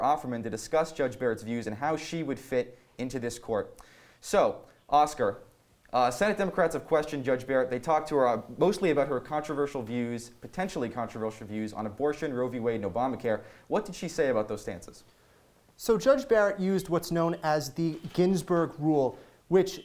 Offerman to discuss Judge Barrett's views and how she would fit into this court. So, Oscar, Senate Democrats have questioned Judge Barrett. They talked to her mostly about her controversial views, potentially controversial views, on abortion, Roe v. Wade, and Obamacare. What did she say about those stances? So Judge Barrett used what's known as the Ginsburg Rule, which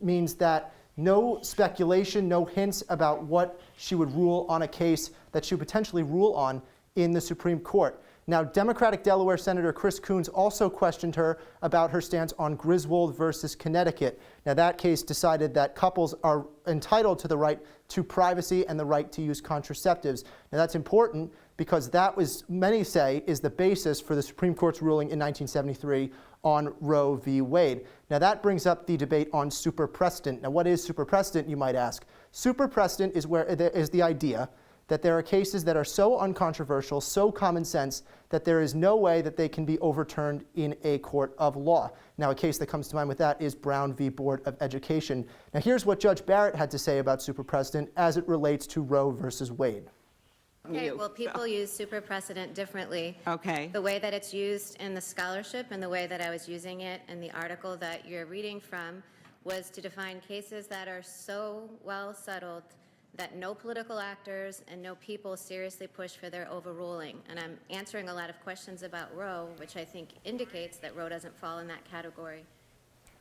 means that no speculation, no hints about what she would rule on a case that she would potentially rule on in the Supreme Court. Now, Democratic Delaware Senator Chris Coons also questioned her about her stance on Griswold versus Connecticut. Now, that case decided that couples are entitled to the right to privacy and the right to use contraceptives. Now, that's important because that was, many say, is the basis for the Supreme Court's ruling in 1973 on Roe v. Wade. Now, that brings up the debate on super precedent. Now, what is super precedent, you might ask? Super precedent is the idea that there are cases that are so uncontroversial, so common sense, that there is no way that they can be overturned in a court of law. Now, a case that comes to mind with that is Brown v. Board of Education. Now, here's what Judge Barrett had to say about super precedent as it relates to Roe versus Wade. Okay, well, people use super precedent differently. Okay. The way that it's used in the scholarship and the way that I was using it in the article that you're reading from was to define cases that are so well settled that no political actors and no people seriously push for their overruling. And I'm answering a lot of questions about Roe, which I think indicates that Roe doesn't fall in that category.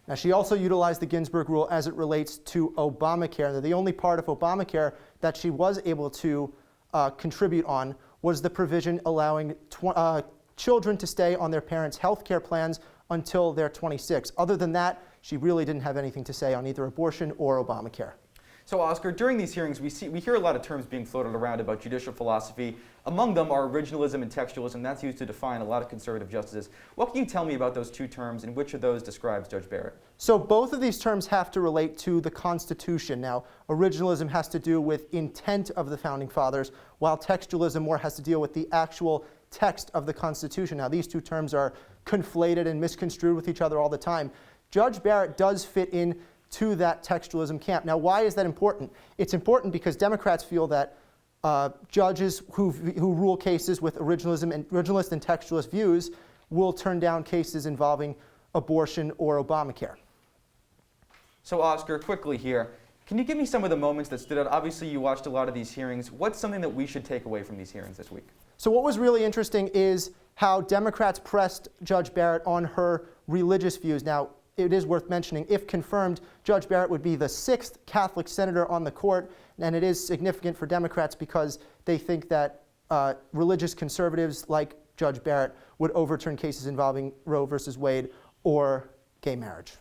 Now, she also utilized the Ginsburg Rule as it relates to Obamacare. The only part of Obamacare that she was able to contribute on was the provision allowing children to stay on their parents' health care plans until they're 26. Other than that, she really didn't have anything to say on either abortion or Obamacare. So, Oscar, during these hearings, we hear a lot of terms being floated around about judicial philosophy. Among them are originalism and textualism. That's used to define a lot of conservative justices. What can you tell me about those two terms, and which of those describes Judge Barrett? So both of these terms have to relate to the Constitution. Now, originalism has to do with intent of the Founding Fathers, while textualism more has to deal with the actual text of the Constitution. Now, these two terms are conflated and misconstrued with each other all the time. Judge Barrett does fit in to that textualism camp. Now, why is that important? It's important because Democrats feel that judges who rule cases with originalist and textualist views will turn down cases involving abortion or Obamacare. So, Oscar, quickly here, can you give me some of the moments that stood out? Obviously, you watched a lot of these hearings. What's something that we should take away from these hearings this week? So what was really interesting is how Democrats pressed Judge Barrett on her religious views. Now, it is worth mentioning, if confirmed, Judge Barrett would be the 6th Catholic senator on the court, and it is significant for Democrats because they think that religious conservatives like Judge Barrett would overturn cases involving Roe versus Wade or gay marriage.